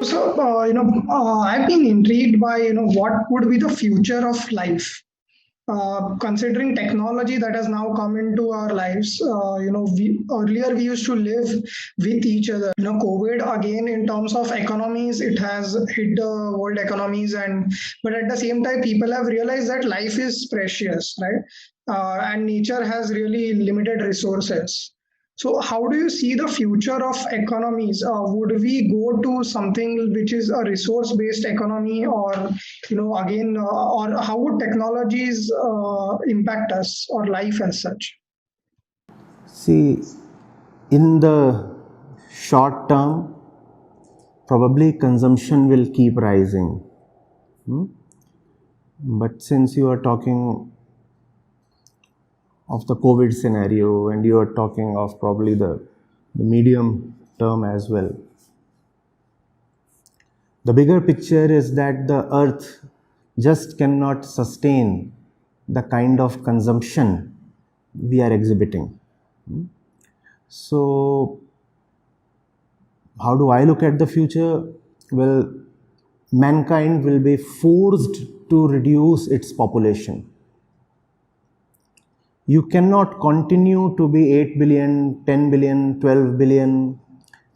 So, I've been intrigued by, what would be the future of life. Considering technology that has now come into our lives, earlier we used to live with each other. COVID again in terms of economies, it has hit the world economies, but at the same time, people have realized that life is precious, right? And nature has really limited resources. So, how do you see the future of economies? Would we go to something which is a resource-based economy, or again, or how would technologies impact us or life as such? See, in the short term, probably consumption will keep rising. But since you are talking of the COVID scenario and you are talking of probably the medium term as well, the bigger picture is that the earth just cannot sustain the kind of consumption we are exhibiting. So, how do I look at the future? Well, mankind will be forced to reduce its population. You cannot continue to be 8 billion, 10 billion, 12 billion,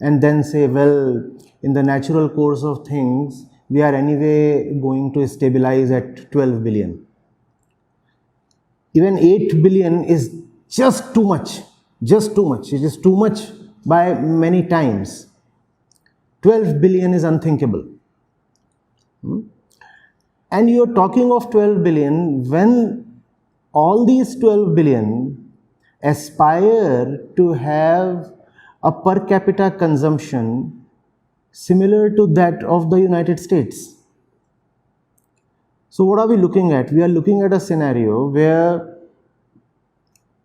and then say, well, in the natural course of things, we are anyway going to stabilize at 12 billion. Even 8 billion is just too much, just too much. It is too much by many times. 12 billion is unthinkable. And you are talking of 12 billion when all these 12 billion aspire to have a per capita consumption similar to that of the United States. So what are we looking at? We are looking at a scenario where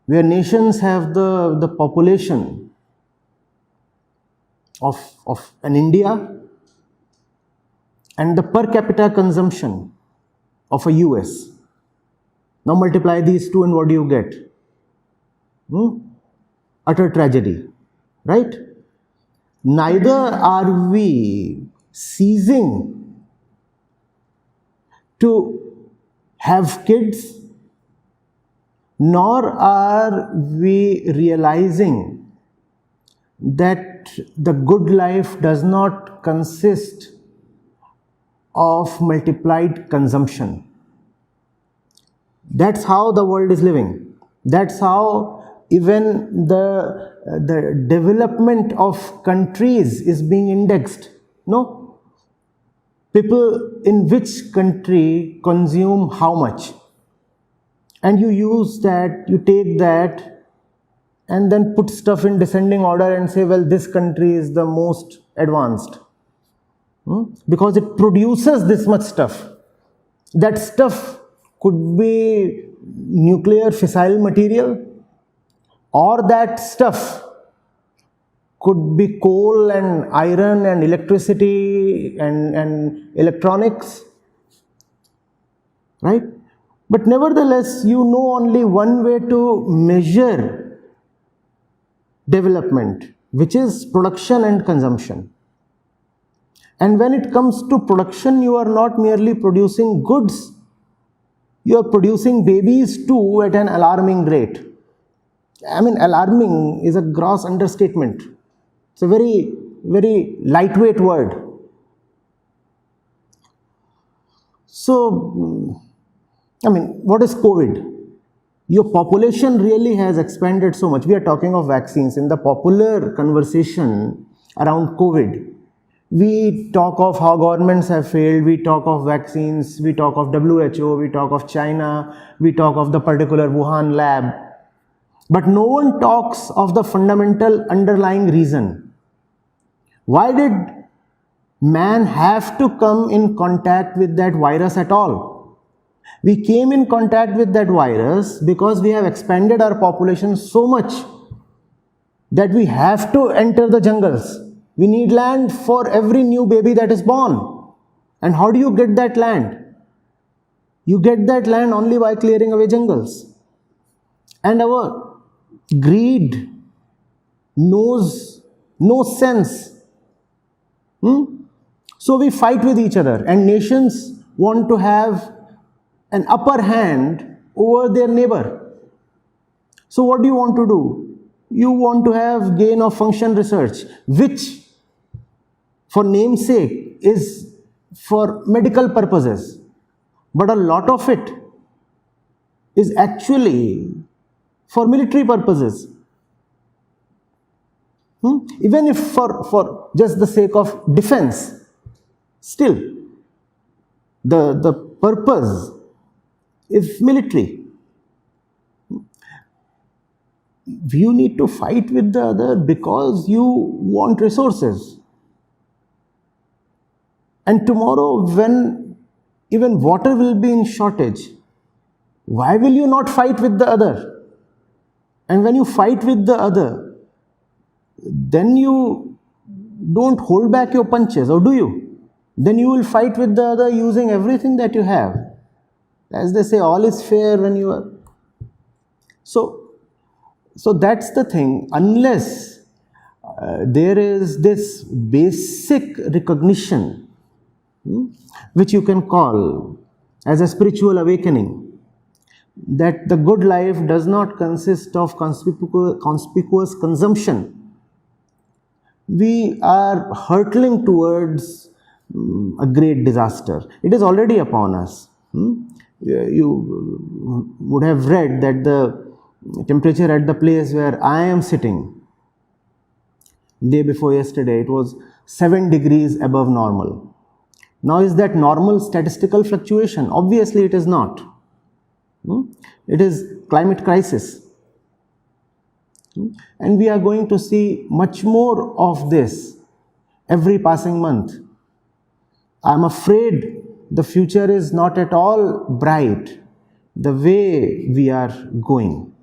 nations have the population of an India and the per capita consumption of a US. Now multiply these two and what do you get? Utter tragedy, right? Neither are we ceasing to have kids, nor are we realizing that the good life does not consist of multiplied consumption. That's how the world is living. That's how even the development of countries is being indexed. No? People in which country consume how much? And you use that, you take that, and then put stuff in descending order and say, well, this country is the most advanced. Because it produces this much stuff. That stuff could be nuclear fissile material, or that stuff could be coal and iron and electricity and electronics, right? But nevertheless, you know only one way to measure development, which is production and consumption. And when it comes to production, you are not merely producing goods, you are producing babies too at an alarming rate. I mean, alarming is a gross understatement. It's a very, very lightweight word. So, I mean, what is COVID? Your population really has expanded so much. We are talking of vaccines. In the popular conversation around COVID, we talk of how governments have failed, we talk of vaccines, we talk of WHO, we talk of China, we talk of the particular Wuhan lab. But no one talks of the fundamental underlying reason. Why did man have to come in contact with that virus at all? We came in contact with that virus because we have expanded our population so much that we have to enter the jungles. We need land for every new baby that is born. And how do you get that land? You get that land only by clearing away jungles. And our greed knows no sense. So we fight with each other, and nations want to have an upper hand over their neighbor. So what do you want to do? You want to have gain of function research, which for namesake is for medical purposes, but a lot of it is actually for military purposes. Even if for just the sake of defense, still the purpose is military. You need to fight with the other because you want resources. And tomorrow, when even water will be in shortage, why will you not fight with the other? And when you fight with the other, then you don't hold back your punches, or do you? Then you will fight with the other using everything that you have. As they say, all is fair when you are. So that's the thing. Unless there is this basic recognition, which you can call as a spiritual awakening, that the good life does not consist of conspicuous consumption, we are hurtling towards a great disaster. It is already upon us. You would have read that the temperature at the place where I am sitting, day before yesterday, it was 7 degrees above normal. Now, is that normal statistical fluctuation? Obviously, it is not. It is climate crisis. And we are going to see much more of this every passing month. I am afraid the future is not at all bright the way we are going.